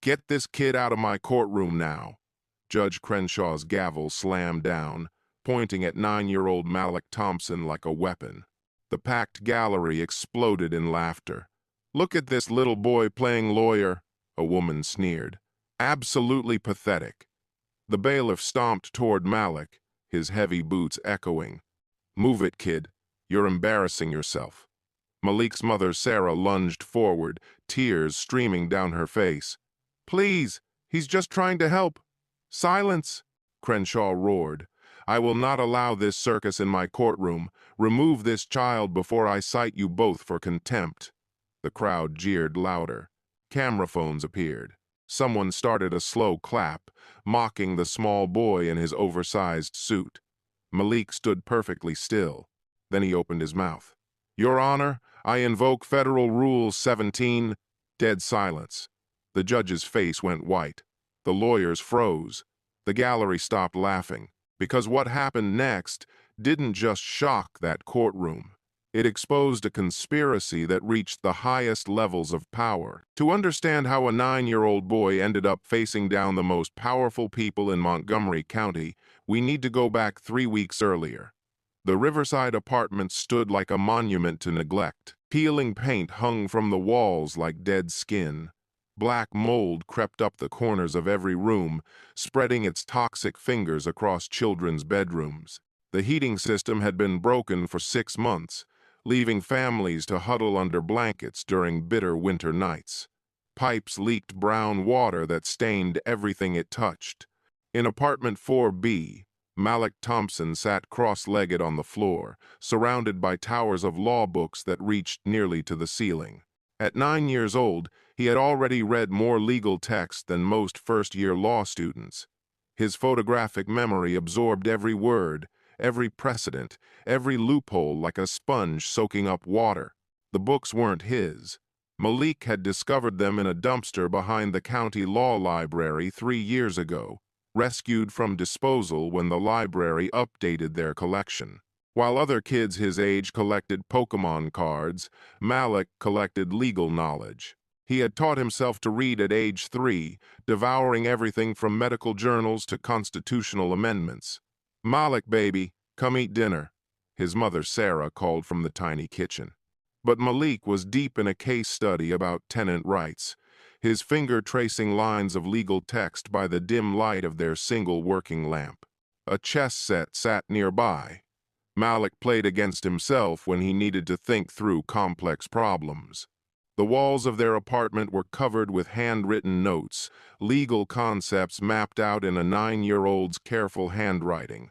Get this kid out of my courtroom now. Judge Crenshaw's gavel slammed down, pointing at 9-year-old Malik Thompson like a weapon. The packed gallery exploded in laughter. "Look at this little boy playing lawyer," a woman sneered. "Absolutely pathetic." The bailiff stomped toward Malik, his heavy boots echoing. "Move it, kid. You're embarrassing yourself." Malik's mother, Sarah, lunged forward, tears streaming down her face. "Please, he's just trying to help." "Silence!" Crenshaw roared. "I will not allow this circus in my courtroom. Remove this child before I cite you both for contempt." The crowd jeered louder. Camera phones appeared. Someone started a slow clap, mocking the small boy in his oversized suit. Malik stood perfectly still. Then he opened his mouth. "Your Honor, I invoke Federal Rule 17. Dead silence. The judge's face went white. The lawyers froze. The gallery stopped laughing, because what happened next didn't just shock that courtroom. It exposed a conspiracy that reached the highest levels of power. To understand how a 9-year-old boy ended up facing down the most powerful people in Montgomery County, we need to go back 3 weeks earlier. The Riverside apartment stood like a monument to neglect. Peeling paint hung from the walls like dead skin. Black mold crept up the corners of every room, spreading its toxic fingers across children's bedrooms. The heating system had been broken for 6 months, leaving families to huddle under blankets during bitter winter nights. Pipes leaked brown water that stained everything it touched. In apartment 4B, Malik Thompson sat cross-legged on the floor, surrounded by towers of law books that reached nearly to the ceiling. At 9 years old, he had already read more legal text than most first-year law students. His photographic memory absorbed every word, every precedent, every loophole like a sponge soaking up water. The books weren't his. Malik had discovered them in a dumpster behind the county law library 3 years ago, rescued from disposal when the library updated their collection. While other kids his age collected Pokemon cards, Malik collected legal knowledge. He had taught himself to read at age 3, devouring everything from medical journals to constitutional amendments. "Malik, baby, come eat dinner," his mother, Sarah, called from the tiny kitchen. But Malik was deep in a case study about tenant rights, his finger tracing lines of legal text by the dim light of their single working lamp. A chess set sat nearby. Malik played against himself when he needed to think through complex problems. The walls of their apartment were covered with handwritten notes, legal concepts mapped out in a 9-year-old's careful handwriting.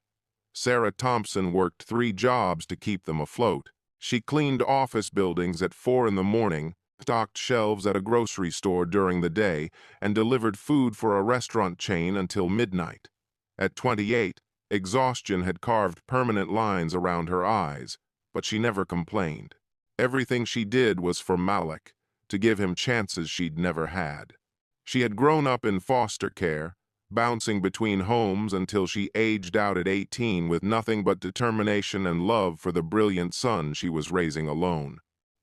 Sarah Thompson worked 3 jobs to keep them afloat. She cleaned office buildings at 4 in the morning, stocked shelves at a grocery store during the day, and delivered food for a restaurant chain until midnight. At 28, exhaustion had carved permanent lines around her eyes, but she never complained. Everything she did was for Malik, to give him chances she'd never had. She had grown up in foster care, bouncing between homes until she aged out at 18 with nothing but determination and love for the brilliant son she was raising alone.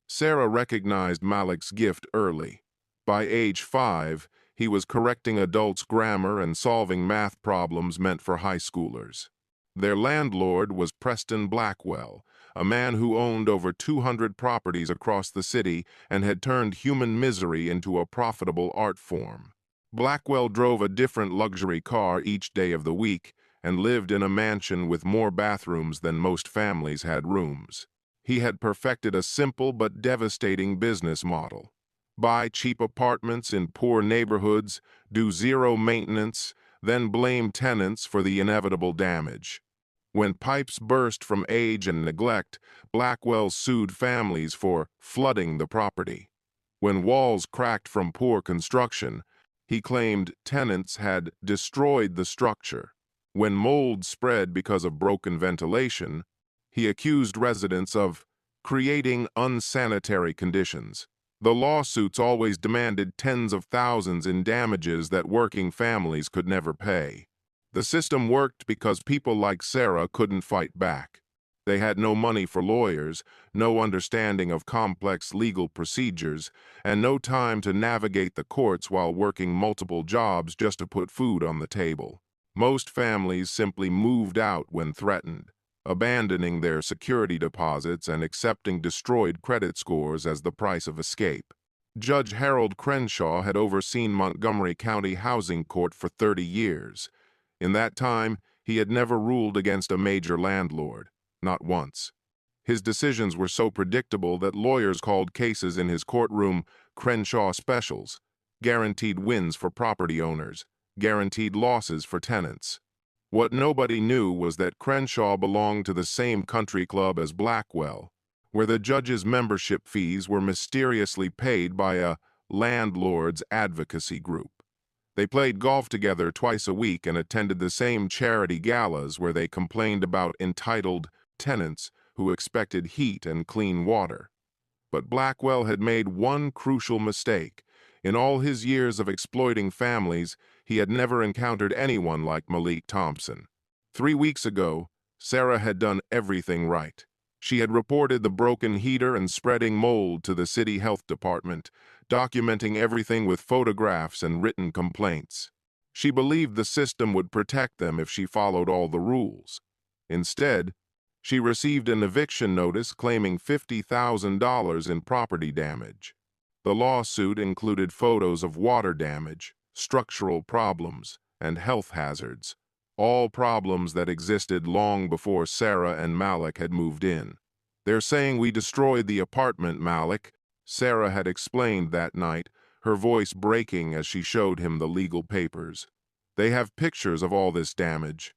Sarah recognized Malik's gift early. By age 5, he was correcting adults' grammar and solving math problems meant for high schoolers. Their landlord was Preston Blackwell, a man who owned over 200 properties across the city and had turned human misery into a profitable art form. Blackwell drove a different luxury car each day of the week and lived in a mansion with more bathrooms than most families had rooms. He had perfected a simple but devastating business model. Buy cheap apartments in poor neighborhoods, do zero maintenance, then blame tenants for the inevitable damage. When pipes burst from age and neglect, Blackwell sued families for flooding the property. When walls cracked from poor construction, he claimed tenants had destroyed the structure. When mold spread because of broken ventilation, he accused residents of creating unsanitary conditions. The lawsuits always demanded tens of thousands in damages that working families could never pay. The system worked because people like Sarah couldn't fight back. They had no money for lawyers, no understanding of complex legal procedures, and no time to navigate the courts while working multiple jobs just to put food on the table. Most families simply moved out when threatened, abandoning their security deposits and accepting destroyed credit scores as the price of escape. Judge Harold Crenshaw had overseen Montgomery County Housing Court for 30 years. In that time, he had never ruled against a major landlord. Not once. His decisions were so predictable that lawyers called cases in his courtroom Crenshaw specials, guaranteed wins for property owners, guaranteed losses for tenants. What nobody knew was that Crenshaw belonged to the same country club as Blackwell, where the judge's membership fees were mysteriously paid by a landlord's advocacy group. They played golf together twice a week and attended the same charity galas where they complained about entitled tenants who expected heat and clean water. But Blackwell had made one crucial mistake. In all his years of exploiting families, he had never encountered anyone like Malik Thompson. 3 weeks ago, Sarah had done everything right. She had reported the broken heater and spreading mold to the city health department, documenting everything with photographs and written complaints. She believed the system would protect them if she followed all the rules. Instead, she received an eviction notice claiming $50,000 in property damage. The lawsuit included photos of water damage, structural problems, and health hazards, all problems that existed long before Sarah and Malik had moved in. "They're saying we destroyed the apartment, Malik," Sarah had explained that night, her voice breaking as she showed him the legal papers. "They have pictures of all this damage.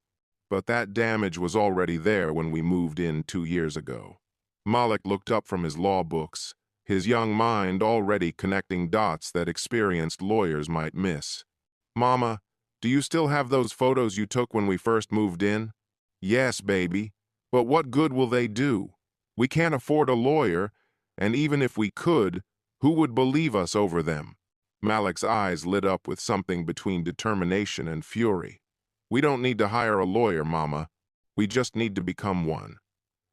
But that damage was already there when we moved in 2 years ago." Malik looked up from his law books, his young mind already connecting dots that experienced lawyers might miss. "Mama, do you still have those photos you took when we first moved in?" "Yes, baby. But what good will they do? We can't afford a lawyer, and even if we could, who would believe us over them?" Malik's eyes lit up with something between determination and fury. "We don't need to hire a lawyer, Mama. We just need to become one."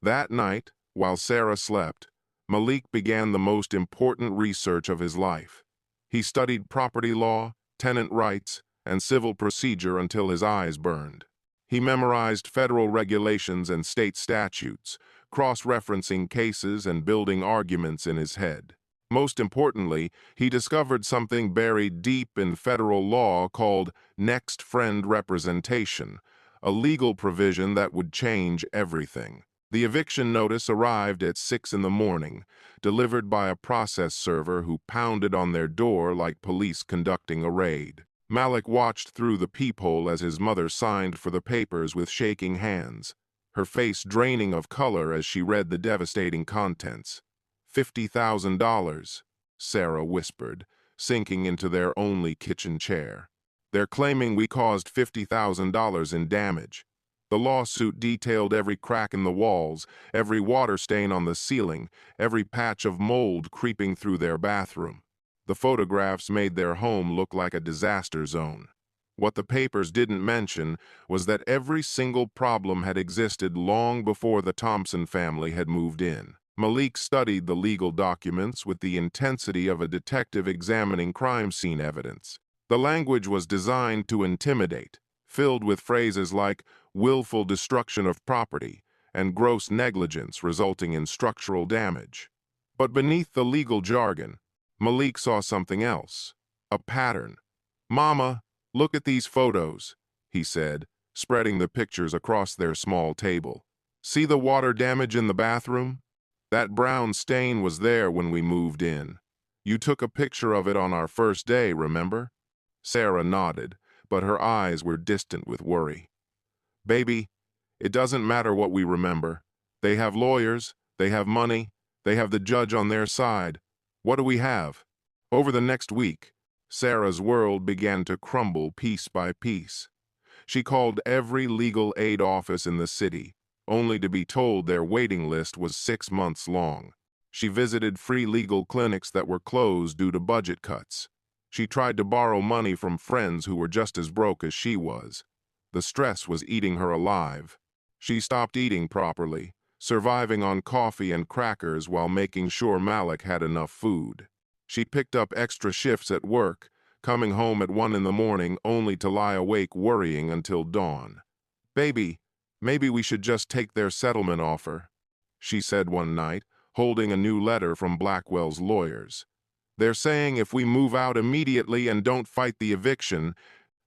That night, while Sarah slept, Malik began the most important research of his life. He studied property law, tenant rights, and civil procedure until his eyes burned. He memorized federal regulations and state statutes, cross-referencing cases and building arguments in his head. Most importantly, he discovered something buried deep in federal law called next friend representation, a legal provision that would change everything. The eviction notice arrived at 6 in the morning, delivered by a process server who pounded on their door like police conducting a raid. Malik watched through the peephole as his mother signed for the papers with shaking hands, her face draining of color as she read the devastating contents. $50,000, Sarah whispered, sinking into their only kitchen chair. "They're claiming we caused $50,000 in damage." The lawsuit detailed every crack in the walls, every water stain on the ceiling, every patch of mold creeping through their bathroom. The photographs made their home look like a disaster zone. What the papers didn't mention was that every single problem had existed long before the Thompson family had moved in. Malik studied the legal documents with the intensity of a detective examining crime scene evidence. The language was designed to intimidate, filled with phrases like willful destruction of property and gross negligence resulting in structural damage. But beneath the legal jargon, Malik saw something else, a pattern. "Mama, look at these photos," he said, spreading the pictures across their small table. "See the water damage in the bathroom? That brown stain was there when we moved in. You took a picture of it on our first day, remember?" Sarah nodded, but her eyes were distant with worry. "Baby, it doesn't matter what we remember. They have lawyers, they have money, they have the judge on their side. What do we have?" Over the next week, Sarah's world began to crumble piece by piece. She called every legal aid office in the city, only to be told their waiting list was 6 months long. She visited free legal clinics that were closed due to budget cuts. She tried to borrow money from friends who were just as broke as she was. The stress was eating her alive. She stopped eating properly, surviving on coffee and crackers while making sure Malik had enough food. She picked up extra shifts at work, coming home at 1 in the morning only to lie awake worrying until dawn. "Baby, maybe we should just take their settlement offer," she said one night, holding a new letter from Blackwell's lawyers. "They're saying if we move out immediately and don't fight the eviction,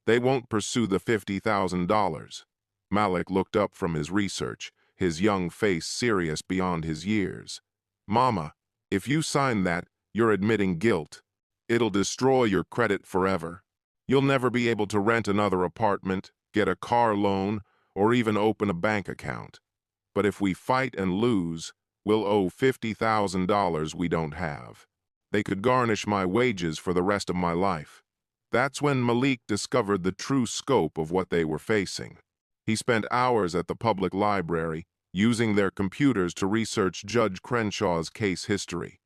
they won't pursue the $50,000. Malik looked up from his research, his young face serious beyond his years. "Mama, if you sign that, you're admitting guilt. It'll destroy your credit forever. You'll never be able to rent another apartment, get a car loan, or even open a bank account. But if we fight and lose, we'll owe $50,000 we don't have. They could garnish my wages for the rest of my life." That's when Malik discovered the true scope of what they were facing. He spent hours at the public library, using their computers to research Judge Crenshaw's case history.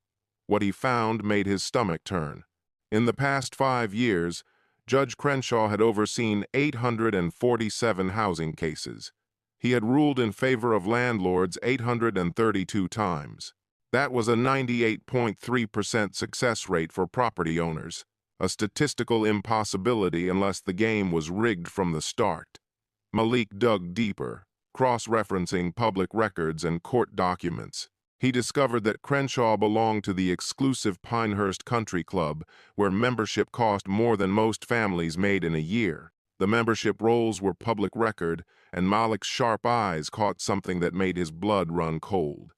What he found made his stomach turn. In the past 5 years, Judge Crenshaw had overseen 847 housing cases. He had ruled in favor of landlords 832 times. That was a 98.3% success rate for property owners, a statistical impossibility unless the game was rigged from the start. Malik dug deeper, cross-referencing public records and court documents. He discovered that Crenshaw belonged to the exclusive Pinehurst Country Club, where membership cost more than most families made in a year. The membership rolls were public record, and Malik's sharp eyes caught something that made his blood run cold.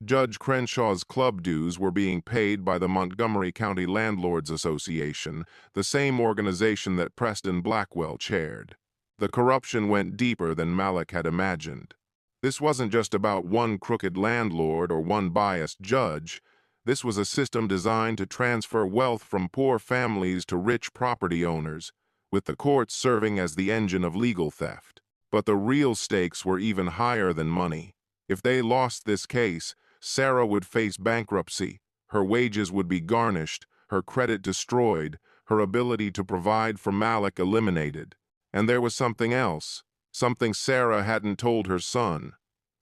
Judge Crenshaw's club dues were being paid by the Montgomery County Landlords Association, the same organization that Preston Blackwell chaired. The corruption went deeper than Malik had imagined. This wasn't just about one crooked landlord or one biased judge. This was a system designed to transfer wealth from poor families to rich property owners, with the courts serving as the engine of legal theft. But the real stakes were even higher than money. If they lost this case, Sarah would face bankruptcy, her wages would be garnished, her credit destroyed, her ability to provide for Malik eliminated. And there was something else, something Sarah hadn't told her son.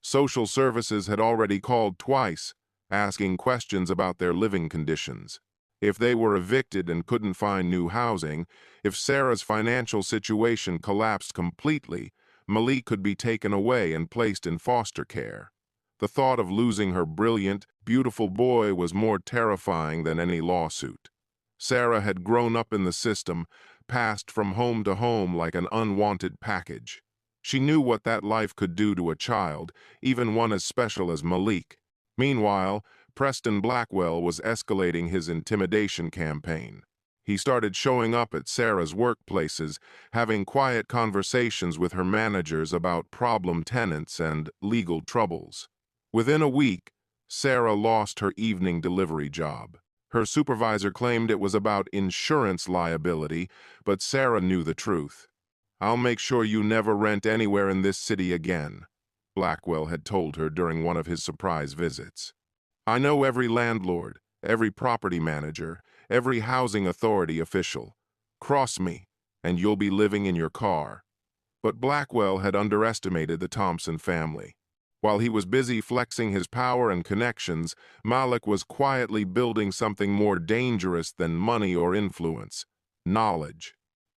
Social services had already called twice, asking questions about their living conditions. If they were evicted and couldn't find new housing, if Sarah's financial situation collapsed completely, Malik could be taken away and placed in foster care. The thought of losing her brilliant, beautiful boy was more terrifying than any lawsuit. Sarah had grown up in the system, passed from home to home like an unwanted package. She knew what that life could do to a child, even one as special as Malik. Meanwhile, Preston Blackwell was escalating his intimidation campaign. He started showing up at Sarah's workplaces, having quiet conversations with her managers about problem tenants and legal troubles. Within a week, Sarah lost her evening delivery job. Her supervisor claimed it was about insurance liability, but Sarah knew the truth. "I'll make sure you never rent anywhere in this city again," Blackwell had told her during one of his surprise visits. "I know every landlord, every property manager, every housing authority official. Cross me, and you'll be living in your car." But Blackwell had underestimated the Thompson family. While he was busy flexing his power and connections, Malik was quietly building something more dangerous than money or influence: knowledge.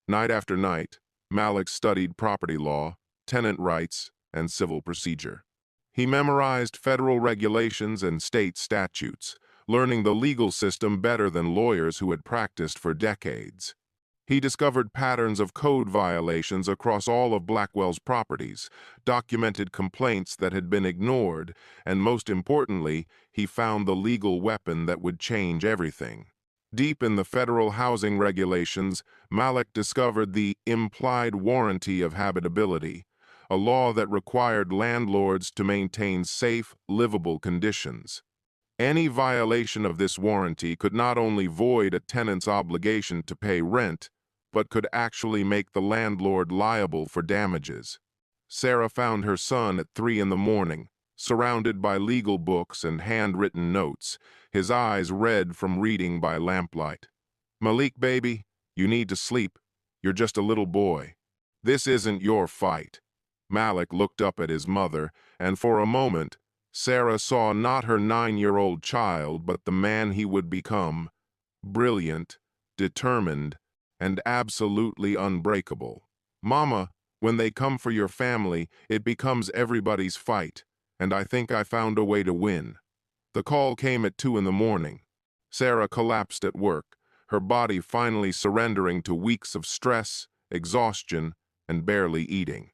Night after night, Malik studied property law, tenant rights, and civil procedure. He memorized federal regulations and state statutes, learning the legal system better than lawyers who had practiced for decades. He discovered patterns of code violations across all of Blackwell's properties, documented complaints that had been ignored, and most importantly, he found the legal weapon that would change everything. Deep in the federal housing regulations, Malik discovered the implied warranty of habitability, a law that required landlords to maintain safe, livable conditions. Any violation of this warranty could not only void a tenant's obligation to pay rent, but could actually make the landlord liable for damages. Sarah found her son at 3 in the morning, surrounded by legal books and handwritten notes, his eyes red from reading by lamplight. "Malik, baby, you need to sleep. You're just a little boy. This isn't your fight." Malik looked up at his mother, and for a moment, Sarah saw not her 9-year-old child, but the man he would become, brilliant, determined, and absolutely unbreakable. "Mama, when they come for your family, it becomes everybody's fight, and I think I found a way to win." The call came at 2 in the morning. Sarah collapsed at work, her body finally surrendering to weeks of stress, exhaustion, and barely eating.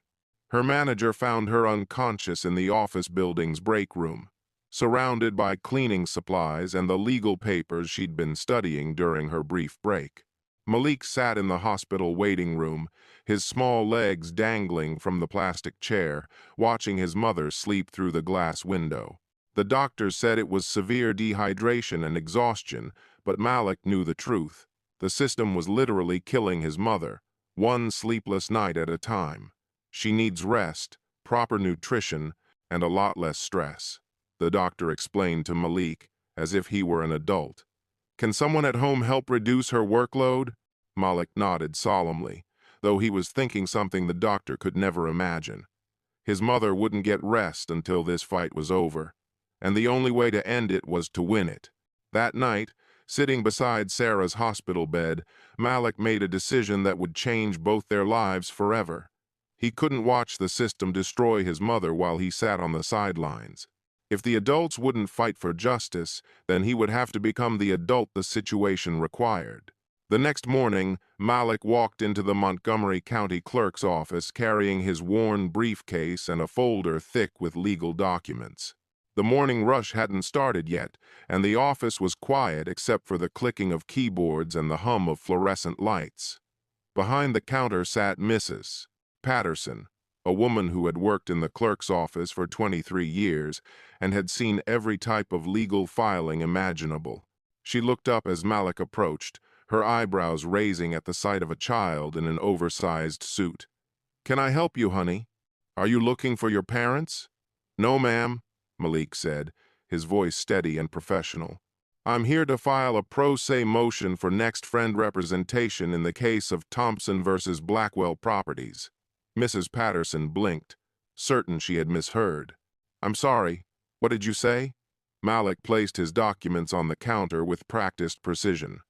Her manager found her unconscious in the office building's break room, surrounded by cleaning supplies and the legal papers she'd been studying during her brief break. Malik sat in the hospital waiting room, his small legs dangling from the plastic chair, watching his mother sleep through the glass window. The doctors said it was severe dehydration and exhaustion, but Malik knew the truth. The system was literally killing his mother, one sleepless night at a time. "She needs rest, proper nutrition, and a lot less stress," the doctor explained to Malik, as if he were an adult. "Can someone at home help reduce her workload?" Malik nodded solemnly, though he was thinking something the doctor could never imagine. His mother wouldn't get rest until this fight was over, and the only way to end it was to win it. That night, sitting beside Sarah's hospital bed, Malik made a decision that would change both their lives forever. He couldn't watch the system destroy his mother while he sat on the sidelines. If the adults wouldn't fight for justice, then he would have to become the adult the situation required. The next morning, Malik walked into the Montgomery County Clerk's office carrying his worn briefcase and a folder thick with legal documents. The morning rush hadn't started yet, and the office was quiet except for the clicking of keyboards and the hum of fluorescent lights. Behind the counter sat Mrs. Patterson, a woman who had worked in the clerk's office for 23 years and had seen every type of legal filing imaginable. She looked up as Malik approached, her eyebrows raising at the sight of a child in an oversized suit. "Can I help you, honey? Are you looking for your parents?" "No, ma'am," Malik said, his voice steady and professional. "I'm here to file a pro se motion for next friend representation in the case of Thompson versus Blackwell Properties." Mrs. Patterson blinked, certain she had misheard. "I'm sorry, what did you say?" Malik placed his documents on the counter with practiced precision.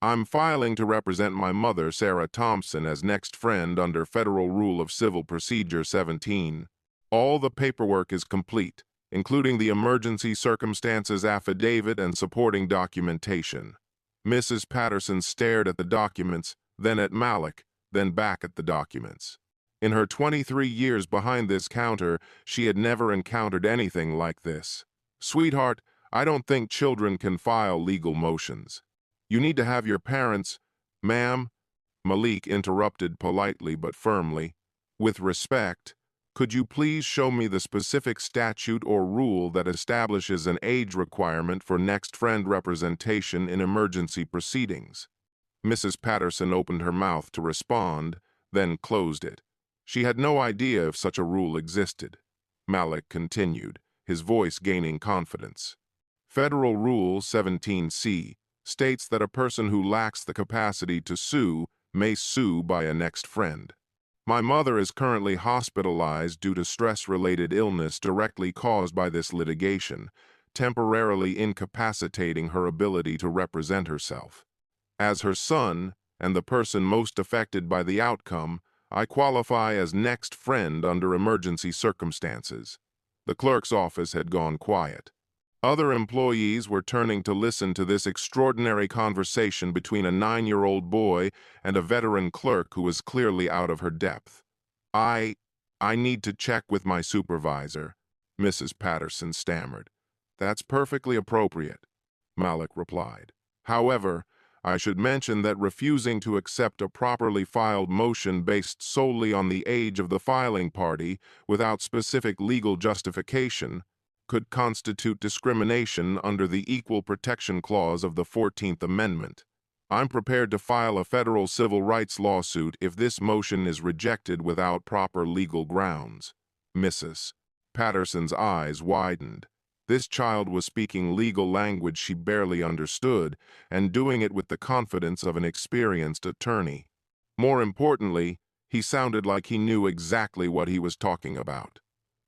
"I'm filing to represent my mother, Sarah Thompson, as next friend under Federal Rule of Civil Procedure 17. All the paperwork is complete, including the emergency circumstances affidavit and supporting documentation." Mrs. Patterson stared at the documents, then at Malik, then back at the documents. In her 23 years behind this counter, she had never encountered anything like this. "Sweetheart, I don't think children can file legal motions. You need to have your parents—" "Ma'am," Malik interrupted politely but firmly, "with respect, could you please show me the specific statute or rule that establishes an age requirement for next friend representation in emergency proceedings?" Mrs. Patterson opened her mouth to respond, then closed it. She had no idea if such a rule existed. Malik continued, his voice gaining confidence. "Federal Rule 17C states that a person who lacks the capacity to sue may sue by a next friend. My mother is currently hospitalized due to stress-related illness directly caused by this litigation, temporarily incapacitating her ability to represent herself. As her son, and the person most affected by the outcome, I qualify as next friend under emergency circumstances." The clerk's office had gone quiet. Other employees were turning to listen to this extraordinary conversation between a 9-year-old boy and a veteran clerk who was clearly out of her depth. I need to check with my supervisor," Mrs. Patterson stammered. "That's perfectly appropriate," Malik replied. "However, I should mention that refusing to accept a properly filed motion based solely on the age of the filing party without specific legal justification could constitute discrimination under the Equal Protection Clause of the 14th Amendment. I'm prepared to file a federal civil rights lawsuit if this motion is rejected without proper legal grounds." Mrs. Patterson's eyes widened. This child was speaking legal language she barely understood, and doing it with the confidence of an experienced attorney. More importantly, he sounded like he knew exactly what he was talking about.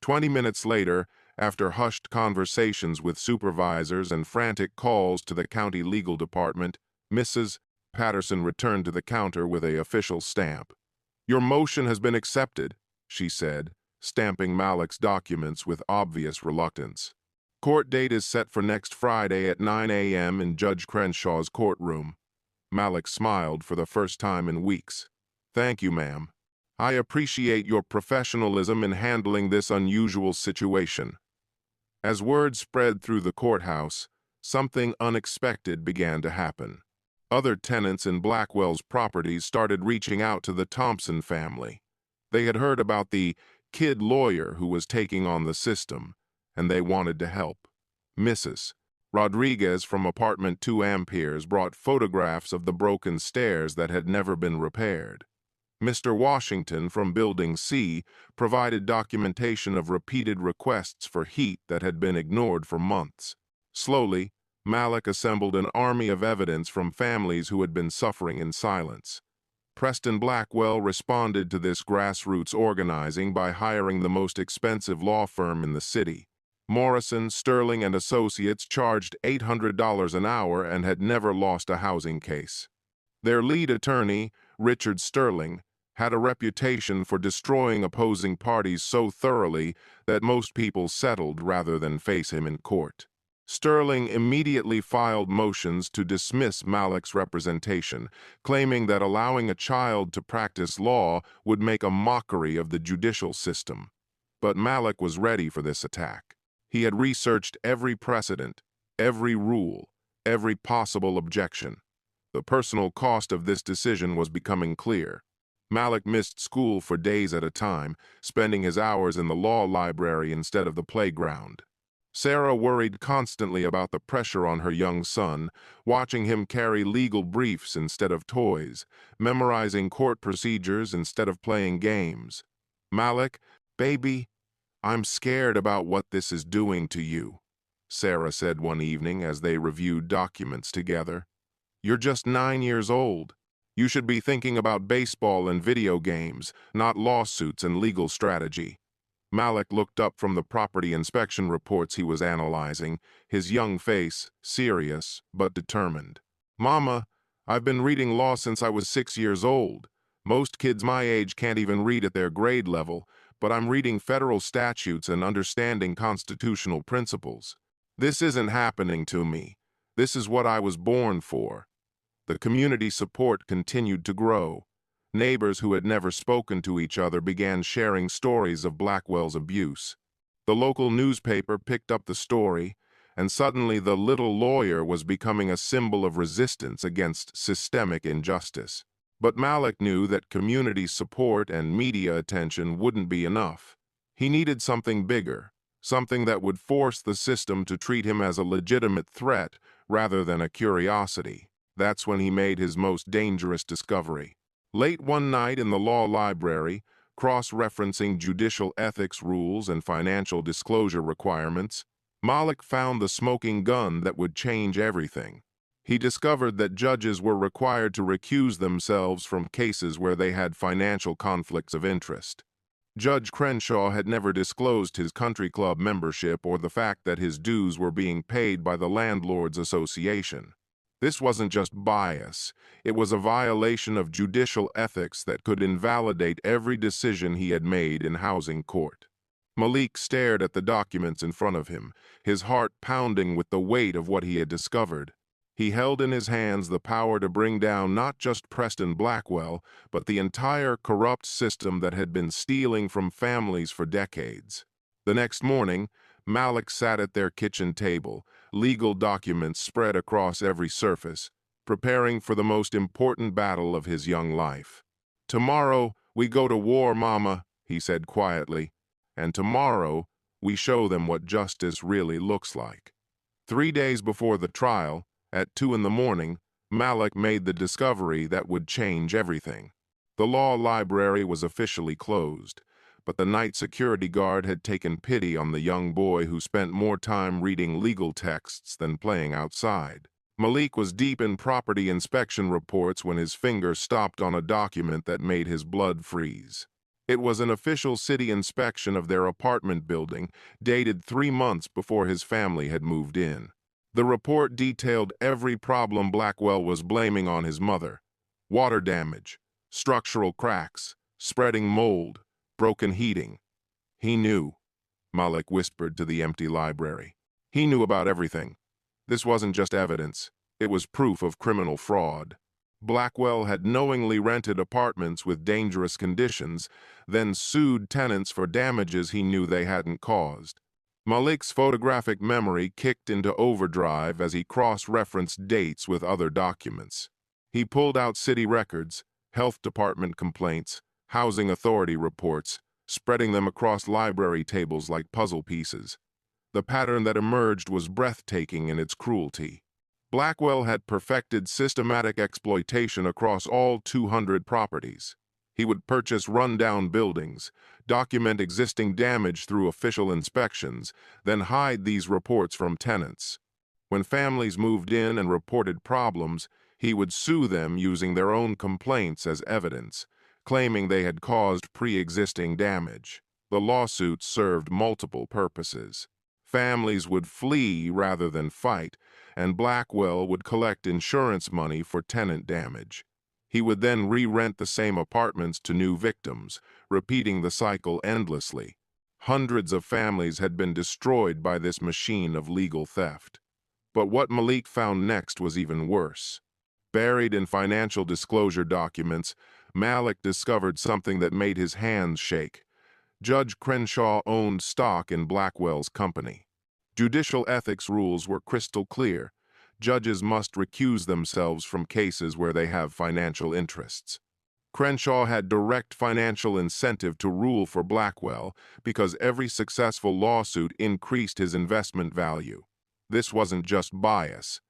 20 minutes later, After hushed conversations with supervisors and frantic calls to the county legal department, Mrs. Patterson returned to the counter with an official stamp. "Your motion has been accepted," she said, stamping Malik's documents with obvious reluctance. "Court date is set for next Friday at 9 a.m. in Judge Crenshaw's courtroom." Malik smiled for the first time in weeks. "Thank you, ma'am. I appreciate your professionalism in handling this unusual situation." As word spread through the courthouse, something unexpected began to happen. Other tenants in Blackwell's properties started reaching out to the Thompson family. They had heard about the kid lawyer who was taking on the system, and they wanted to help. Mrs. Rodriguez from apartment 2 Amperes brought photographs of the broken stairs that had never been repaired. Mr. Washington from Building C provided documentation of repeated requests for heat that had been ignored for months. Slowly, Malik assembled an army of evidence from families who had been suffering in silence. Preston Blackwell responded to this grassroots organizing by hiring the most expensive law firm in the city. Morrison, Sterling, and Associates charged $800 an hour and had never lost a housing case. Their lead attorney, Richard Sterling, had a reputation for destroying opposing parties so thoroughly that most people settled rather than face him in court. Sterling immediately filed motions to dismiss Malik's representation, claiming that allowing a child to practice law would make a mockery of the judicial system. But Malik was ready for this attack. He had researched every precedent, every rule, every possible objection. The personal cost of this decision was becoming clear. Malik missed school for days at a time, spending his hours in the law library instead of the playground. Sarah worried constantly about the pressure on her young son, watching him carry legal briefs instead of toys, memorizing court procedures instead of playing games. "Malik, baby, I'm scared about what this is doing to you," Sarah said one evening as they reviewed documents together. "You're just 9 years old. You should be thinking about baseball and video games, not lawsuits and legal strategy." Malik looked up from the property inspection reports he was analyzing, his young face serious but determined. "Mama, I've been reading law since I was 6 years old. Most kids my age can't even read at their grade level, but I'm reading federal statutes and understanding constitutional principles. This isn't happening to me. This is what I was born for." The community support continued to grow. Neighbors who had never spoken to each other began sharing stories of Blackwell's abuse. The local newspaper picked up the story, and suddenly the little lawyer was becoming a symbol of resistance against systemic injustice. But Malik knew that community support and media attention wouldn't be enough. He needed something bigger, something that would force the system to treat him as a legitimate threat rather than a curiosity. That's when he made his most dangerous discovery. Late one night in the law library, cross-referencing judicial ethics rules and financial disclosure requirements, Malik found the smoking gun that would change everything. He discovered that judges were required to recuse themselves from cases where they had financial conflicts of interest. Judge Crenshaw had never disclosed his country club membership or the fact that his dues were being paid by the Landlords Association. This wasn't just bias, it was a violation of judicial ethics that could invalidate every decision he had made in housing court. Malik stared at the documents in front of him, his heart pounding with the weight of what he had discovered. He held in his hands the power to bring down not just Preston Blackwell, but the entire corrupt system that had been stealing from families for decades. The next morning, Malik sat at their kitchen table, legal documents spread across every surface, preparing for the most important battle of his young life. "Tomorrow we go to war, Mama," he said quietly, "and tomorrow we show them what justice really looks like." 3 days before the trial, at 2 in the morning, Malik made the discovery that would change everything. The law library was officially closed, but the night security guard had taken pity on the young boy who spent more time reading legal texts than playing outside. Malik was deep in property inspection reports when his finger stopped on a document that made his blood freeze. It was an official city inspection of their apartment building, dated 3 months before his family had moved in. The report detailed every problem Blackwell was blaming on his mother: water damage, structural cracks, spreading mold, broken heating. He knew, Malik whispered to the empty library. He knew about everything. This wasn't just evidence. It was proof of criminal fraud. Blackwell had knowingly rented apartments with dangerous conditions, then sued tenants for damages he knew they hadn't caused. Malik's photographic memory kicked into overdrive as he cross-referenced dates with other documents. He pulled out city records, health department complaints, housing authority reports, spreading them across library tables like puzzle pieces. The pattern that emerged was breathtaking in its cruelty. Blackwell had perfected systematic exploitation across all 200 properties. He would purchase rundown buildings, document existing damage through official inspections, then hide these reports from tenants. When families moved in and reported problems, he would sue them using their own complaints as evidence, claiming they had caused pre-existing damage. The lawsuits served multiple purposes. Families would flee rather than fight, and Blackwell would collect insurance money for tenant damage. He would then re-rent the same apartments to new victims, repeating the cycle endlessly. Hundreds of families had been destroyed by this machine of legal theft. But what Malik found next was even worse. Buried in financial disclosure documents, Malik discovered something that made his hands shake. Judge Crenshaw owned stock in Blackwell's company. Judicial ethics rules were crystal clear. Judges must recuse themselves from cases where they have financial interests. Crenshaw had direct financial incentive to rule for Blackwell because every successful lawsuit increased his investment value. This wasn't just bias.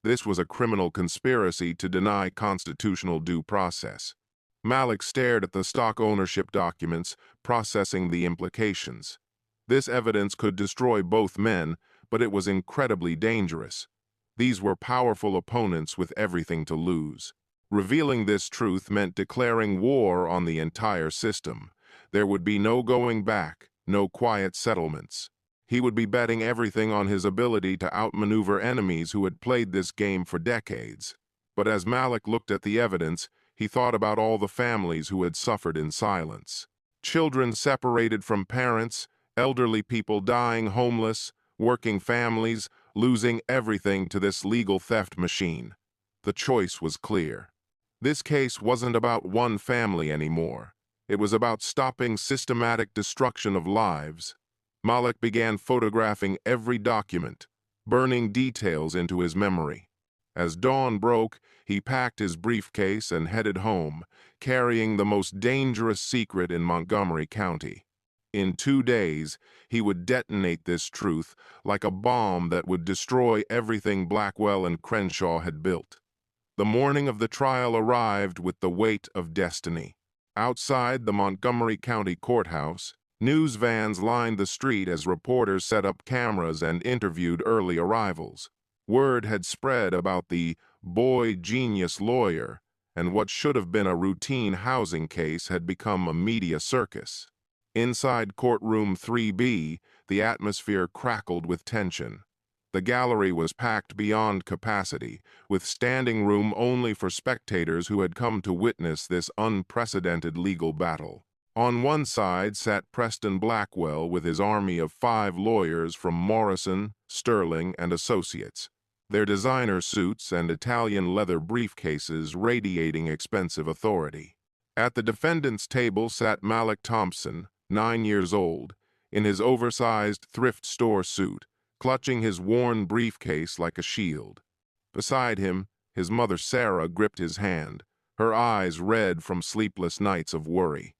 This was a criminal conspiracy to deny constitutional due process. Malik stared at the stock ownership documents, processing the implications. This evidence could destroy both men, but it was incredibly dangerous. These were powerful opponents with everything to lose. Revealing this truth meant declaring war on the entire system. There would be no going back, no quiet settlements. He would be betting everything on his ability to outmaneuver enemies who had played this game for decades. But as Malik looked at the evidence, he thought about all the families who had suffered in silence. Children separated from parents, elderly people dying homeless, working families, losing everything to this legal theft machine. The choice was clear. This case wasn't about one family anymore. It was about stopping systematic destruction of lives. Malik began photographing every document, burning details into his memory. As dawn broke, he packed his briefcase and headed home, carrying the most dangerous secret in Montgomery County. In 2 days, he would detonate this truth like a bomb that would destroy everything Blackwell and Crenshaw had built. The morning of the trial arrived with the weight of destiny. Outside the Montgomery County Courthouse, news vans lined the street as reporters set up cameras and interviewed early arrivals. Word had spread about the boy genius lawyer, and what should have been a routine housing case had become a media circus. Inside courtroom 3B, the atmosphere crackled with tension. The gallery was packed beyond capacity, with standing room only for spectators who had come to witness this unprecedented legal battle. On one side sat Preston Blackwell with his army of 5 lawyers from Morrison, Sterling, and Associates, their designer suits and Italian leather briefcases radiating expensive authority. At the defendant's table sat Malik Thompson, 9 years old, in his oversized thrift store suit, clutching his worn briefcase like a shield. Beside him, his mother Sarah gripped his hand, her eyes red from sleepless nights of worry.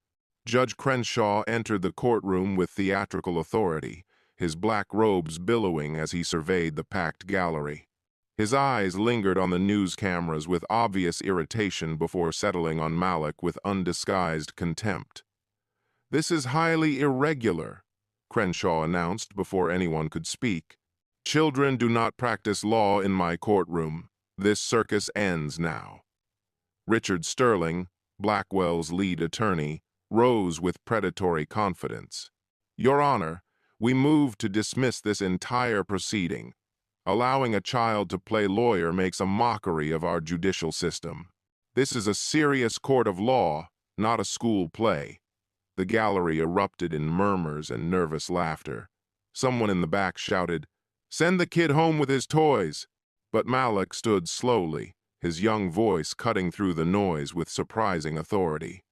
Judge Crenshaw entered the courtroom with theatrical authority, his black robes billowing as he surveyed the packed gallery. His eyes lingered on the news cameras with obvious irritation before settling on Malik with undisguised contempt. "This is highly irregular," Crenshaw announced before anyone could speak. "Children do not practice law in my courtroom. This circus ends now." Richard Sterling, Blackwell's lead attorney, rose with predatory confidence. Your Honor, we move to dismiss this entire proceeding. Allowing a child to play lawyer makes a mockery of our judicial system. This is a serious court of law, not a school play. The gallery erupted in murmurs and nervous laughter. Someone in the back shouted, "Send the kid home with his toys!" But Malik stood slowly, his young voice cutting through the noise with surprising authority.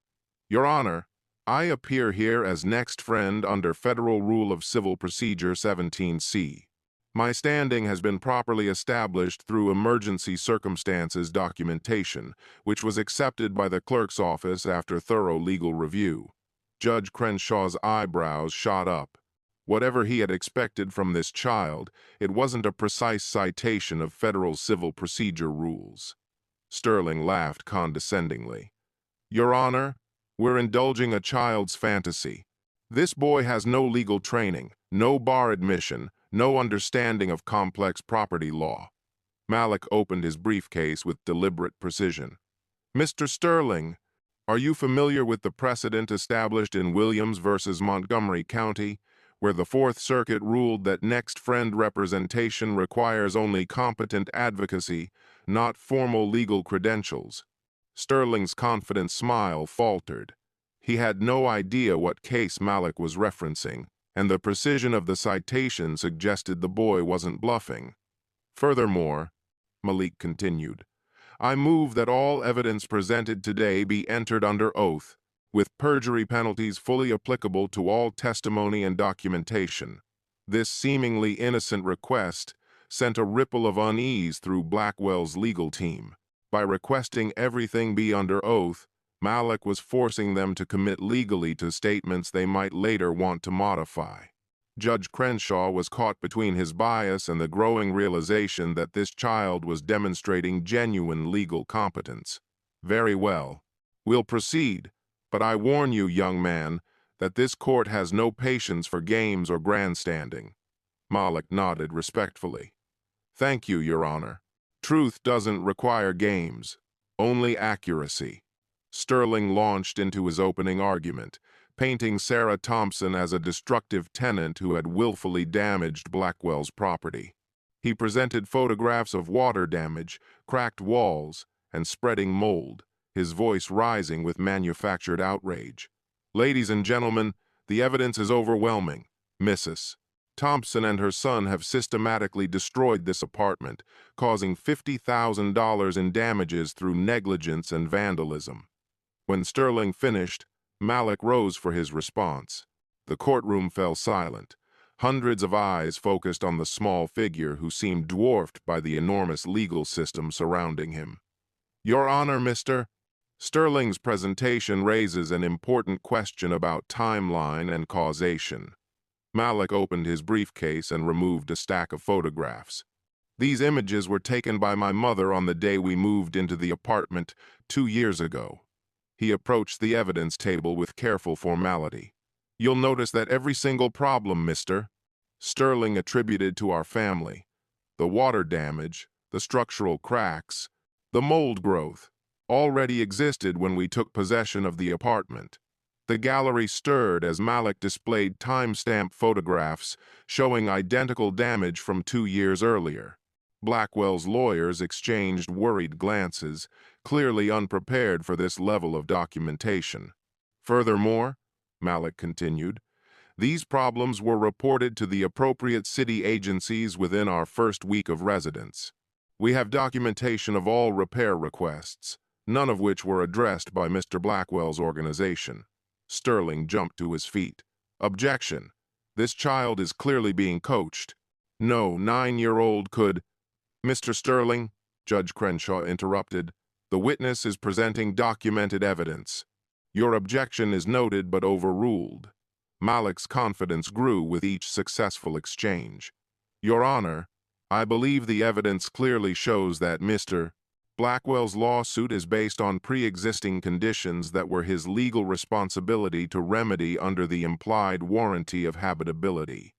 Your Honor, I appear here as next friend under Federal Rule of Civil Procedure 17C. My standing has been properly established through emergency circumstances documentation, which was accepted by the clerk's office after thorough legal review. Judge Crenshaw's eyebrows shot up. Whatever he had expected from this child, it wasn't a precise citation of federal civil procedure rules. Sterling laughed condescendingly. Your Honor, we're indulging a child's fantasy. This boy has no legal training, no bar admission, no understanding of complex property law. Malik opened his briefcase with deliberate precision. Mr. Sterling, are you familiar with the precedent established in Williams versus Montgomery County, where the Fourth Circuit ruled that next friend representation requires only competent advocacy, not formal legal credentials? Sterling's confident smile faltered. He had no idea what case Malik was referencing, and the precision of the citation suggested the boy wasn't bluffing. Furthermore, Malik continued, I move that all evidence presented today be entered under oath, with perjury penalties fully applicable to all testimony and documentation. This seemingly innocent request sent a ripple of unease through Blackwell's legal team. By requesting everything be under oath, Malik was forcing them to commit legally to statements they might later want to modify. Judge Crenshaw was caught between his bias and the growing realization that this child was demonstrating genuine legal competence. Very well. We'll proceed, but I warn you, young man, that this court has no patience for games or grandstanding. Malik nodded respectfully. Thank you, Your Honor. Truth doesn't require games, only accuracy. Sterling launched into his opening argument, painting Sarah Thompson as a destructive tenant who had willfully damaged Blackwell's property. He presented photographs of water damage, cracked walls, and spreading mold, his voice rising with manufactured outrage. Ladies and gentlemen, the evidence is overwhelming. Mrs. Thompson and her son have systematically destroyed this apartment, causing $50,000 in damages through negligence and vandalism. When Sterling finished, Malik rose for his response. The courtroom fell silent. Hundreds of eyes focused on the small figure who seemed dwarfed by the enormous legal system surrounding him. Your Honor, Mr. Sterling's presentation raises an important question about timeline and causation. Malik opened his briefcase and removed a stack of photographs. These images were taken by my mother on the day we moved into the apartment 2 years ago. He approached the evidence table with careful formality. You'll notice that every single problem, Mr. Sterling attributed to our family, the water damage, the structural cracks, the mold growth, already existed when we took possession of the apartment. The gallery stirred as Malik displayed time-stamp photographs showing identical damage from 2 years earlier. Blackwell's lawyers exchanged worried glances, clearly unprepared for this level of documentation. Furthermore, Malik continued, these problems were reported to the appropriate city agencies within our first week of residence. We have documentation of all repair requests, none of which were addressed by Mr. Blackwell's organization. Sterling jumped to his feet. Objection. This child is clearly being coached. No 9-year-old could... Mr. Sterling, Judge Crenshaw interrupted, the witness is presenting documented evidence. Your objection is noted but overruled. Malik's confidence grew with each successful exchange. Your Honor, I believe the evidence clearly shows that Mr. Blackwell's lawsuit is based on pre-existing conditions that were his legal responsibility to remedy under the implied warranty of habitability.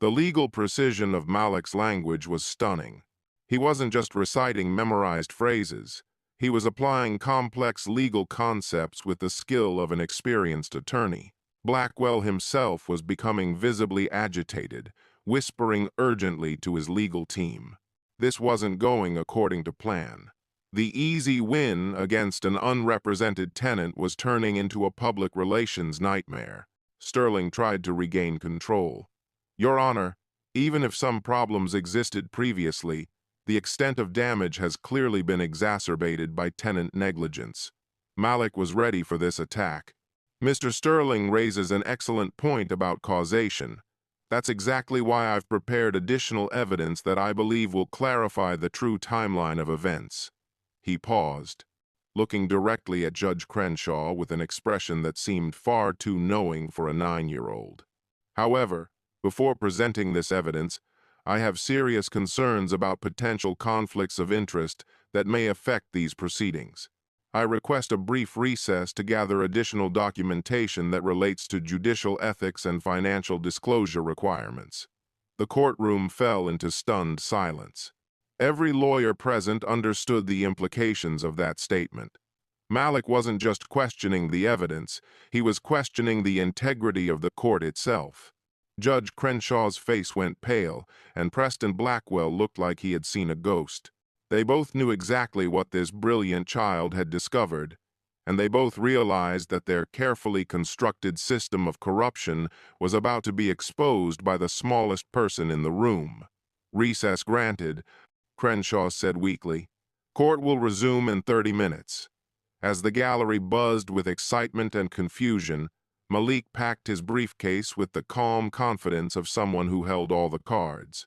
The legal precision of Malik's language was stunning. He wasn't just reciting memorized phrases. He was applying complex legal concepts with the skill of an experienced attorney. Blackwell himself was becoming visibly agitated, whispering urgently to his legal team. This wasn't going according to plan. The easy win against an unrepresented tenant was turning into a public relations nightmare. Sterling tried to regain control. Your Honor, even if some problems existed previously, the extent of damage has clearly been exacerbated by tenant negligence. Malik was ready for this attack. Mr. Sterling raises an excellent point about causation. That's exactly why I've prepared additional evidence that I believe will clarify the true timeline of events. He paused, looking directly at Judge Crenshaw with an expression that seemed far too knowing for a 9-year-old. However, before presenting this evidence, I have serious concerns about potential conflicts of interest that may affect these proceedings. I request a brief recess to gather additional documentation that relates to judicial ethics and financial disclosure requirements. The courtroom fell into stunned silence. Every lawyer present understood the implications of that statement. Malik wasn't just questioning the evidence, he was questioning the integrity of the court itself. Judge Crenshaw's face went pale, and Preston Blackwell looked like he had seen a ghost. They both knew exactly what this brilliant child had discovered, and they both realized that their carefully constructed system of corruption was about to be exposed by the smallest person in the room. Recess granted, Crenshaw said weakly. Court will resume in 30 minutes. As the gallery buzzed with excitement and confusion, Malik packed his briefcase with the calm confidence of someone who held all the cards.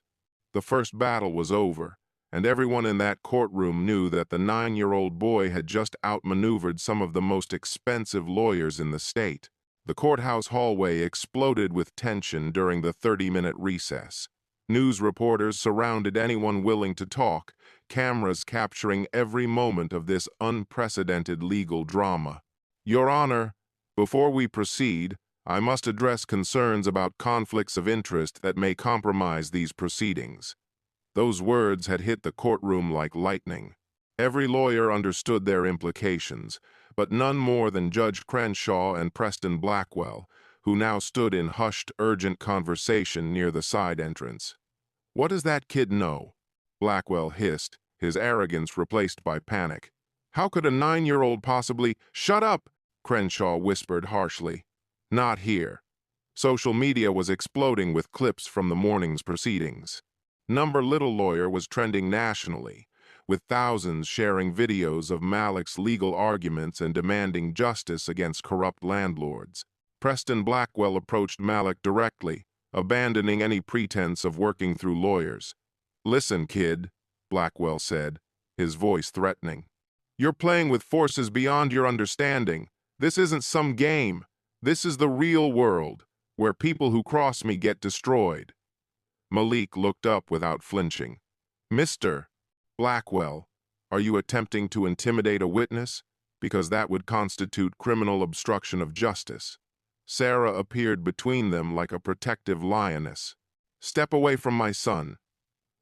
The first battle was over, and everyone in that courtroom knew that the 9-year-old boy had just outmaneuvered some of the most expensive lawyers in the state. The courthouse hallway exploded with tension during the 30-minute recess. News reporters surrounded anyone willing to talk, cameras capturing every moment of this unprecedented legal drama. Your Honor, before we proceed, I must address concerns about conflicts of interest that may compromise these proceedings. Those words had hit the courtroom like lightning. Every lawyer understood their implications, but none more than Judge Crenshaw and Preston Blackwell, who now stood in hushed, urgent conversation near the side entrance. What does that kid know? Blackwell hissed, his arrogance replaced by panic. How could a 9-year-old possibly— Shut up! Crenshaw whispered harshly. Not here. Social media was exploding with clips from the morning's proceedings. Number Little Lawyer was trending nationally, with thousands sharing videos of Malik's legal arguments and demanding justice against corrupt landlords. Preston Blackwell approached Malik directly, abandoning any pretense of working through lawyers. Listen, kid, Blackwell said, his voice threatening. You're playing with forces beyond your understanding. This isn't some game. This is the real world, where people who cross me get destroyed. Malik looked up without flinching. Mr. Blackwell, are you attempting to intimidate a witness? Because that would constitute criminal obstruction of justice. Sarah appeared between them like a protective lioness. Step away from my son.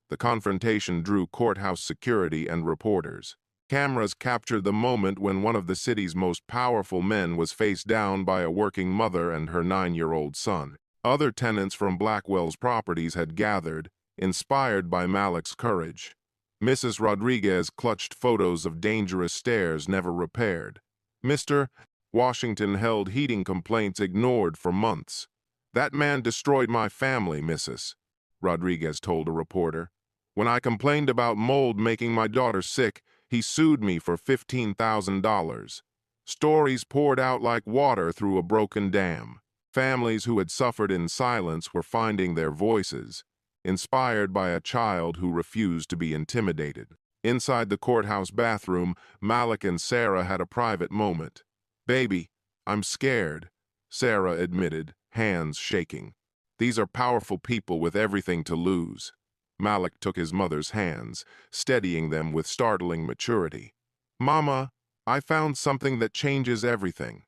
The confrontation drew courthouse security and reporters. Cameras captured the moment when one of the city's most powerful men was faced down by a working mother and her 9-year-old son. Other tenants from Blackwell's properties had gathered, inspired by Malik's courage. Mrs. Rodriguez clutched photos of dangerous stairs never repaired. Mr. Washington held heating complaints ignored for months. That man destroyed my family, Mrs. Rodriguez told a reporter. When I complained about mold making my daughter sick, he sued me for $15,000. Stories poured out like water through a broken dam. Families who had suffered in silence were finding their voices, inspired by a child who refused to be intimidated. Inside the courthouse bathroom, Malik and Sarah had a private moment. Baby, I'm scared, Sarah admitted, hands shaking. These are powerful people with everything to lose. Malik took his mother's hands, steadying them with startling maturity. Mama, I found something that changes everything.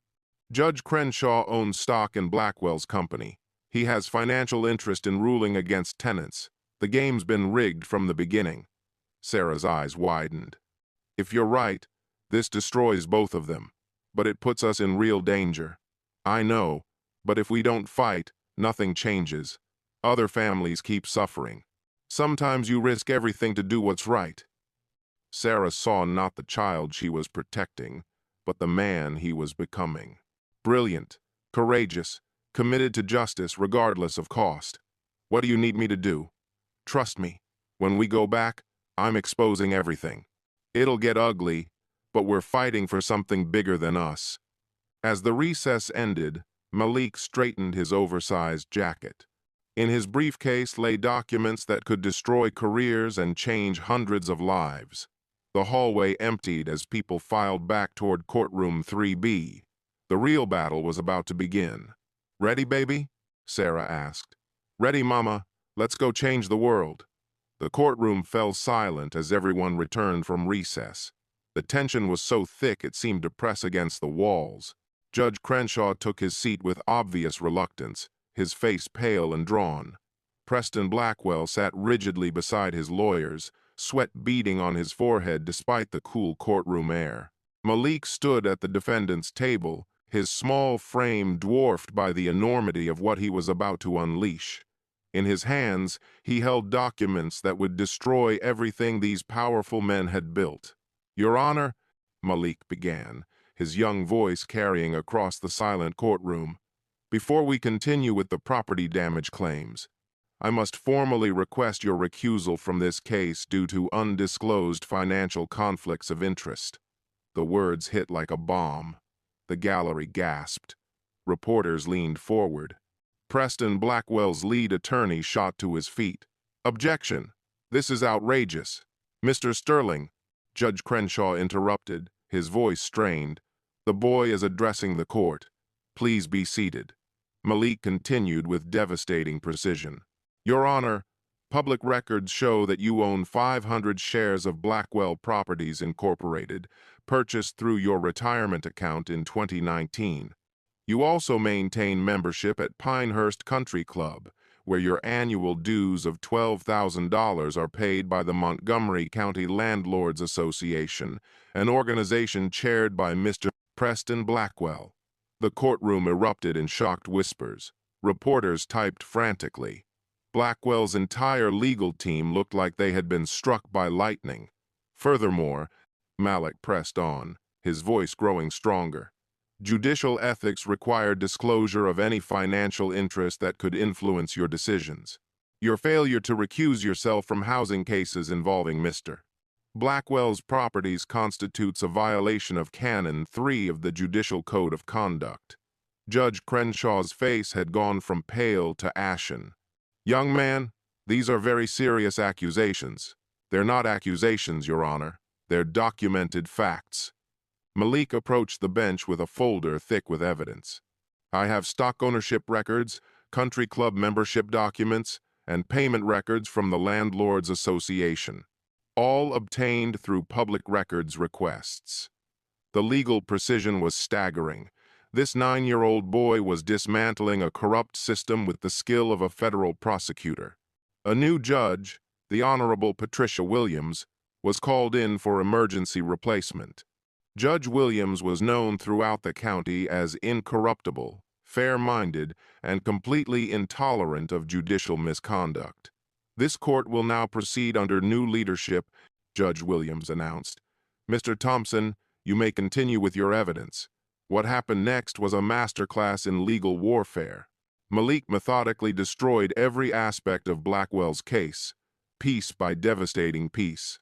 Judge Crenshaw owns stock in Blackwell's company. He has financial interest in ruling against tenants. The game's been rigged from the beginning. Sarah's eyes widened. If you're right, This destroys both of them, but it puts us in real danger. I know, but if we don't fight, nothing changes. Other families keep suffering. Sometimes you risk everything to do what's right. Sarah saw not the child she was protecting, but the man he was becoming. Brilliant, courageous, committed to justice regardless of cost. What do you need me to do? Trust me, when we go back, I'm exposing everything. It'll get ugly, but we're fighting for something bigger than us. As the recess ended, Malik straightened his oversized jacket. In his briefcase lay documents that could destroy careers and change hundreds of lives. The hallway emptied as people filed back toward courtroom 3B. The real battle was about to begin. "Ready, baby?" Sarah asked. "Ready, Mama. Let's go change the world." The courtroom fell silent as everyone returned from recess. The tension was so thick it seemed to press against the walls. Judge Crenshaw took his seat with obvious reluctance, his face pale and drawn. Preston Blackwell sat rigidly beside his lawyers, sweat beading on his forehead despite the cool courtroom air. Malik stood at the defendant's table, his small frame dwarfed by the enormity of what he was about to unleash. In his hands, he held documents that would destroy everything these powerful men had built. "Your Honor," Malik began, his young voice carrying across the silent courtroom, "before we continue with the property damage claims, I must formally request your recusal from this case due to undisclosed financial conflicts of interest." The words hit like a bomb. The gallery gasped. Reporters leaned forward. Preston Blackwell's lead attorney shot to his feet. "Objection! This is outrageous." "Mr. Sterling," Judge Crenshaw interrupted, his voice strained. "The boy is addressing the court. Please be seated." Malik continued with devastating precision. "Your Honor, public records show that you own 500 shares of Blackwell Properties Incorporated, purchased through your retirement account in 2019. You also maintain membership at Pinehurst Country Club, where your annual dues of $12,000 are paid by the Montgomery County Landlords Association, an organization chaired by Mr. Preston Blackwell. The courtroom erupted in shocked whispers. Reporters typed frantically. Blackwell's entire legal team looked like they had been struck by lightning. Furthermore, Malik pressed on, his voice growing stronger. Judicial ethics require disclosure of any financial interest that could influence your decisions. Your failure to recuse yourself from housing cases involving Mr. Blackwell's properties constitutes a violation of Canon 3 of the Judicial Code of Conduct. Judge Crenshaw's face had gone from pale to ashen. "Young man, these are very serious accusations." "They're not accusations, Your Honor. They're documented facts." Malik approached the bench with a folder thick with evidence. "I have stock ownership records, country club membership documents, and payment records from the Landlords Association, all obtained through public records requests." The legal precision was staggering. This 9-year-old boy was dismantling a corrupt system with the skill of a federal prosecutor. A new judge, the Honorable Patricia Williams, was called in for emergency replacement. Judge Williams was known throughout the county as incorruptible, fair-minded, and completely intolerant of judicial misconduct. "This court will now proceed under new leadership," Judge Williams announced. "Mr. Thompson, you may continue with your evidence." What happened next was a masterclass in legal warfare. Malik methodically destroyed every aspect of Blackwell's case, piece by devastating piece.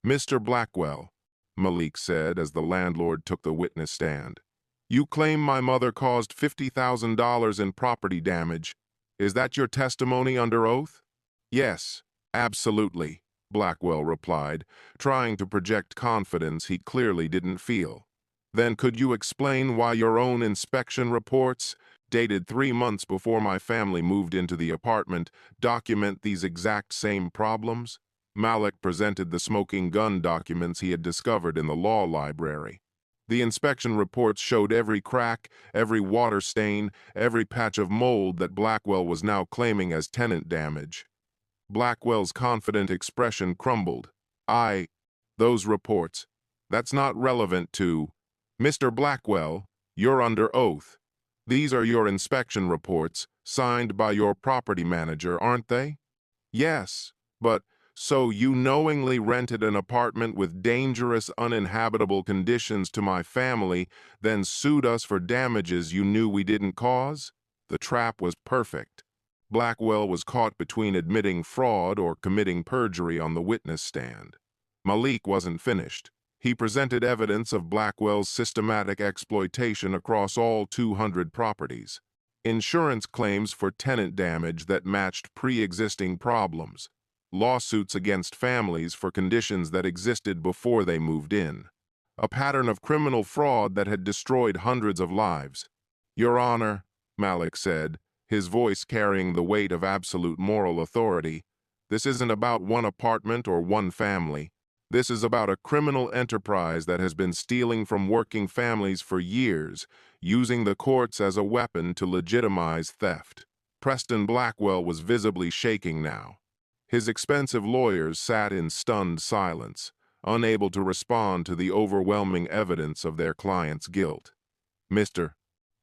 "Mr. Blackwell," Malik said as the landlord took the witness stand, "you claim my mother caused $50,000 in property damage. Is that your testimony under oath?" "Yes, absolutely," Blackwell replied, trying to project confidence he clearly didn't feel. "Then could you explain why your own inspection reports, dated 3 months before my family moved into the apartment, document these exact same problems?" Malik presented the smoking gun documents he had discovered in the law library. The inspection reports showed every crack, every water stain, every patch of mold that Blackwell was now claiming as tenant damage. Blackwell's confident expression crumbled. Those reports, That's not relevant to... Mr. Blackwell, you're under oath. These are your inspection reports, signed by your property manager, aren't they? Yes, but so you knowingly rented an apartment with dangerous, uninhabitable conditions to my family, then sued us for damages you knew we didn't cause? The trap was perfect. Blackwell was caught between admitting fraud or committing perjury on the witness stand. Malik wasn't finished. He presented evidence of Blackwell's systematic exploitation across all 200 properties. Insurance claims for tenant damage that matched pre-existing problems. Lawsuits against families for conditions that existed before they moved in. A pattern of criminal fraud that had destroyed hundreds of lives. Your Honor, Malik said, his voice carrying the weight of absolute moral authority, this isn't about one apartment or one family. This is about a criminal enterprise that has been stealing from working families for years, using the courts as a weapon to legitimize theft. Preston Blackwell was visibly shaking now. His expensive lawyers sat in stunned silence, unable to respond to the overwhelming evidence of their client's guilt. Mr.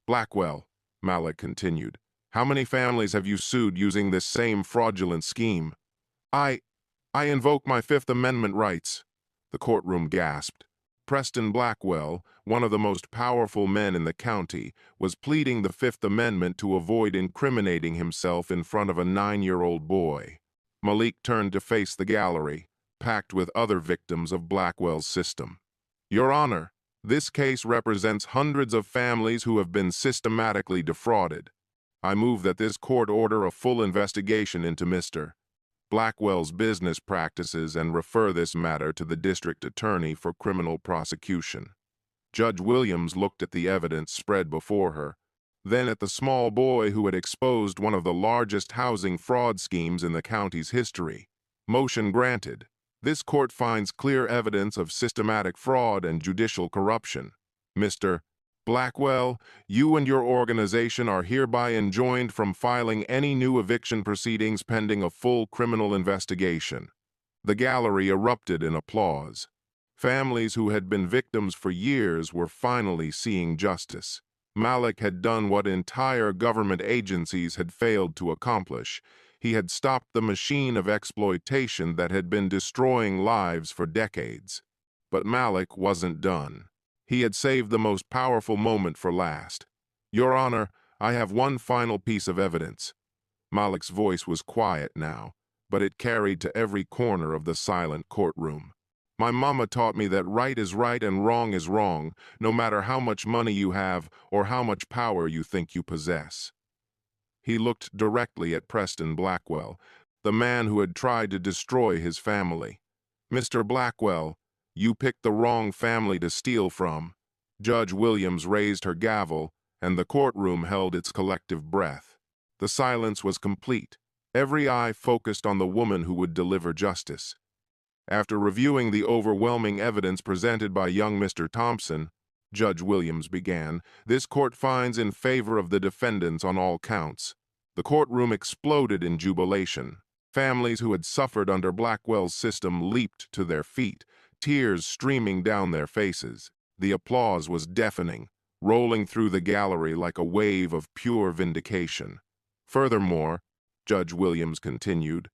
Blackwell, Malik continued, how many families have you sued using this same fraudulent scheme? I invoke my Fifth Amendment rights, the courtroom gasped. Preston Blackwell, one of the most powerful men in the county, was pleading the Fifth Amendment to avoid incriminating himself in front of a 9-year-old boy. Malik turned to face the gallery, packed with other victims of Blackwell's system. Your Honor, this case represents hundreds of families who have been systematically defrauded. I move that this court order a full investigation into Mr. Blackwell's business practices and refer this matter to the district attorney for criminal prosecution. Judge Williams looked at the evidence spread before her, then at the small boy who had exposed one of the largest housing fraud schemes in the county's history. Motion granted. This court finds clear evidence of systematic fraud and judicial corruption. Mr. Blackwell, you and your organization are hereby enjoined from filing any new eviction proceedings pending a full criminal investigation. The gallery erupted in applause. Families who had been victims for years were finally seeing justice. Malik had done what entire government agencies had failed to accomplish. He had stopped the machine of exploitation that had been destroying lives for decades. But Malik wasn't done. He had saved the most powerful moment for last. Your Honor, I have one final piece of evidence. Malik's voice was quiet now, but it carried to every corner of the silent courtroom. My mama taught me that right is right and wrong is wrong, no matter how much money you have or how much power you think you possess. He looked directly at Preston Blackwell, the man who had tried to destroy his family. Mr. Blackwell, you picked the wrong family to steal from. Judge Williams raised her gavel, and the courtroom held its collective breath. The silence was complete. Every eye focused on the woman who would deliver justice. After reviewing the overwhelming evidence presented by young Mr. Thompson, Judge Williams began, this court finds in favor of the defendants on all counts. The courtroom exploded in jubilation. Families who had suffered under Blackwell's system leaped to their feet, tears streaming down their faces. The applause was deafening, rolling through the gallery like a wave of pure vindication. Furthermore, Judge Williams continued,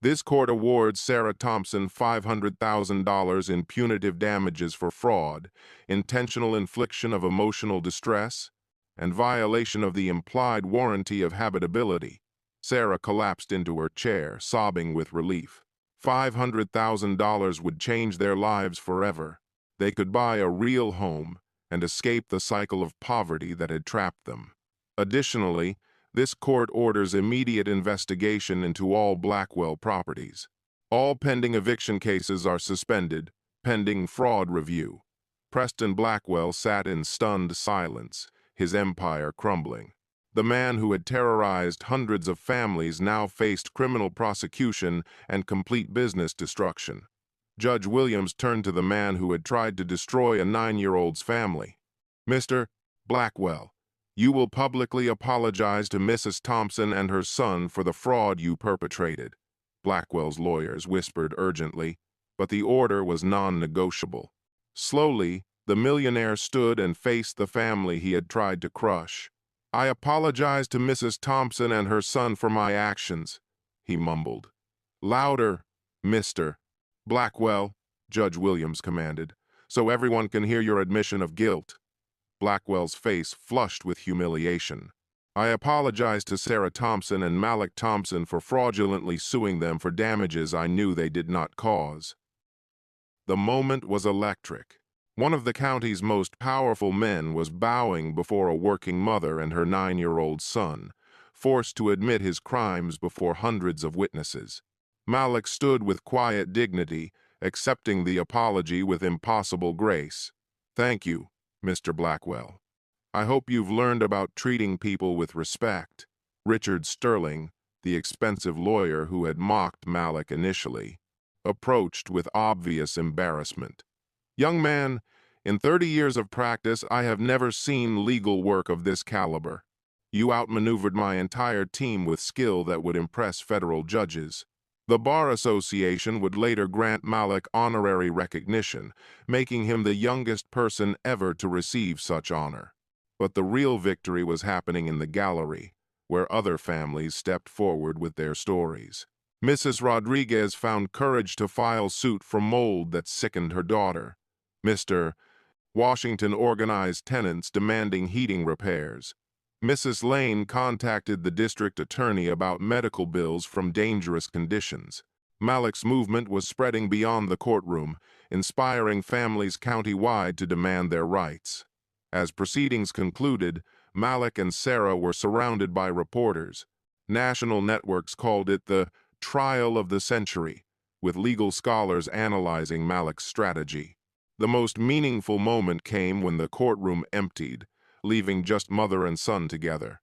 this court awards Sarah Thompson $500,000 in punitive damages for fraud, intentional infliction of emotional distress, and violation of the implied warranty of habitability. Sarah collapsed into her chair, sobbing with relief. $500,000 would change their lives forever. They could buy a real home and escape the cycle of poverty that had trapped them. Additionally, this court orders immediate investigation into all Blackwell properties. All pending eviction cases are suspended, pending fraud review. Preston Blackwell sat in stunned silence, his empire crumbling. The man who had terrorized hundreds of families now faced criminal prosecution and complete business destruction. Judge Williams turned to the man who had tried to destroy a 9-year-old's family. Mr. Blackwell, you will publicly apologize to Mrs. Thompson and her son for the fraud you perpetrated. Blackwell's lawyers whispered urgently, but the order was non-negotiable. Slowly, the millionaire stood and faced the family he had tried to crush. "I apologize to Mrs. Thompson and her son for my actions," he mumbled. "Louder, Mr. Blackwell," Judge Williams commanded, "so everyone can hear your admission of guilt." Blackwell's face flushed with humiliation. "I apologize to Sarah Thompson and Malik Thompson for fraudulently suing them for damages I knew they did not cause." The moment was electric. One of the county's most powerful men was bowing before a working mother and her 9-year-old son, forced to admit his crimes before hundreds of witnesses. Malik stood with quiet dignity, accepting the apology with impossible grace. "Thank you, Mr. Blackwell. I hope you've learned about treating people with respect." Richard Sterling, the expensive lawyer who had mocked Malik initially, approached with obvious embarrassment. "Young man, in 30 years of practice, I have never seen legal work of this caliber. You outmaneuvered my entire team with skill that would impress federal judges." The Bar Association would later grant Malik honorary recognition, making him the youngest person ever to receive such honor. But the real victory was happening in the gallery, where other families stepped forward with their stories. Mrs. Rodriguez found courage to file suit for mold that sickened her daughter. Mr. Washington organized tenants demanding heating repairs. Mrs. Lane contacted the district attorney about medical bills from dangerous conditions. Malik's movement was spreading beyond the courtroom, inspiring families countywide to demand their rights. As proceedings concluded, Malik and Sarah were surrounded by reporters. National networks called it the trial of the century, with legal scholars analyzing Malik's strategy. The most meaningful moment came when the courtroom emptied, leaving just mother and son together.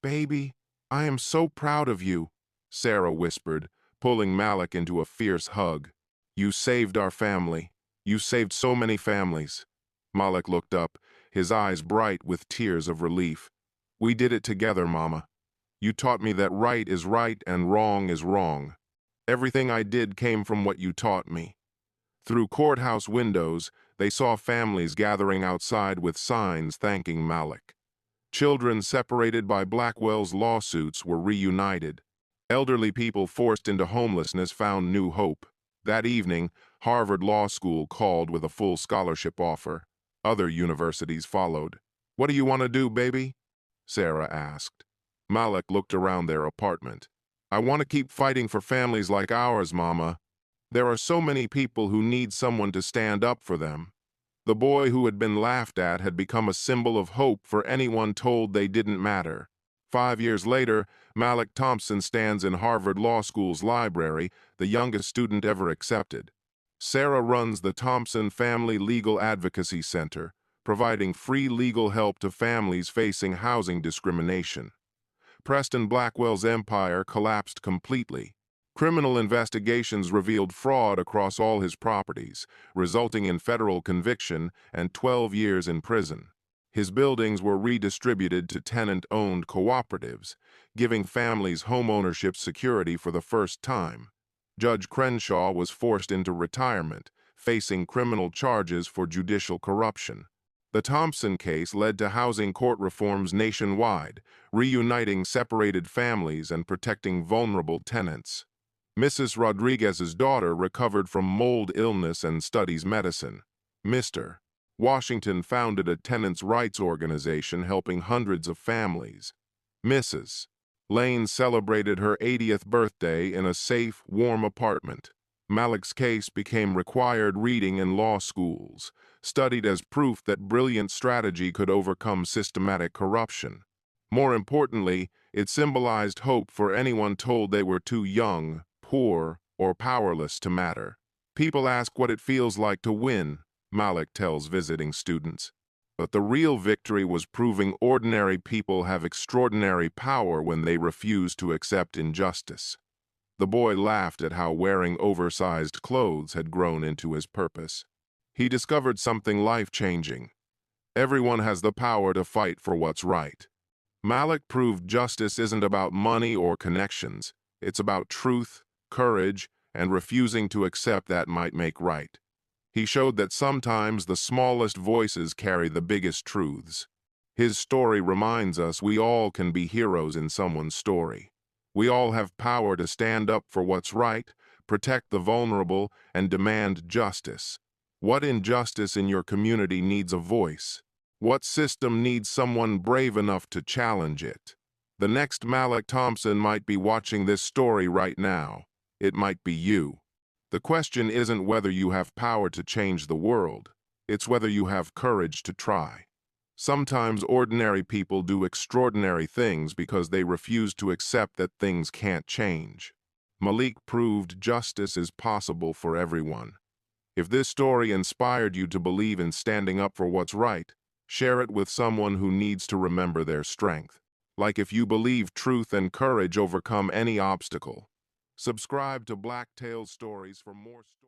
"Baby, I am so proud of you," Sarah whispered, pulling Malik into a fierce hug. "You saved our family. You saved so many families." Malik looked up, his eyes bright with tears of relief. "We did it together, Mama. You taught me that right is right and wrong is wrong. Everything I did came from what you taught me." Through courthouse windows, they saw families gathering outside with signs thanking Malik. Children separated by Blackwell's lawsuits were reunited. Elderly people forced into homelessness found new hope. That evening, Harvard Law School called with a full scholarship offer. Other universities followed. "What do you want to do, baby?" Sarah asked. Malik looked around their apartment. "I want to keep fighting for families like ours, Mama. There are so many people who need someone to stand up for them." The boy who had been laughed at had become a symbol of hope for anyone told they didn't matter. 5 years later, Malik Thompson stands in Harvard Law School's library, the youngest student ever accepted. Sarah runs the Thompson Family Legal Advocacy Center, providing free legal help to families facing housing discrimination. Preston Blackwell's empire collapsed completely. Criminal investigations revealed fraud across all his properties, resulting in federal conviction and 12 years in prison. His buildings were redistributed to tenant-owned cooperatives, giving families homeownership security for the first time. Judge Crenshaw was forced into retirement, facing criminal charges for judicial corruption. The Thompson case led to housing court reforms nationwide, reuniting separated families and protecting vulnerable tenants. Mrs. Rodriguez's daughter recovered from mold illness and studies medicine. Mr. Washington founded a tenants' rights organization helping hundreds of families. Mrs. Lane celebrated her 80th birthday in a safe, warm apartment. Malik's case became required reading in law schools, studied as proof that brilliant strategy could overcome systematic corruption. More importantly, it symbolized hope for anyone told they were too young, poor, or powerless to matter. "People ask what it feels like to win," Malik tells visiting students. But the real victory was proving ordinary people have extraordinary power when they refuse to accept injustice. The boy laughed at how wearing oversized clothes had grown into his purpose. He discovered something life-changing. Everyone has the power to fight for what's right. Malik proved justice isn't about money or connections. It's about truth, courage, and refusing to accept that might make right. He showed that sometimes the smallest voices carry the biggest truths. His story reminds us we all can be heroes in someone's story. We all have power to stand up for what's right, protect the vulnerable, and demand justice. What injustice in your community needs a voice? What system needs someone brave enough to challenge it? The next Malik Thompson might be watching this story right now. It might be you. The question isn't whether you have power to change the world. It's whether you have courage to try. Sometimes ordinary people do extraordinary things because they refuse to accept that things can't change. Malik proved justice is possible for everyone. If this story inspired you to believe in standing up for what's right, share it with someone who needs to remember their strength. Like if you believe truth and courage overcome any obstacle. Subscribe to Black Tales Stories for more stories.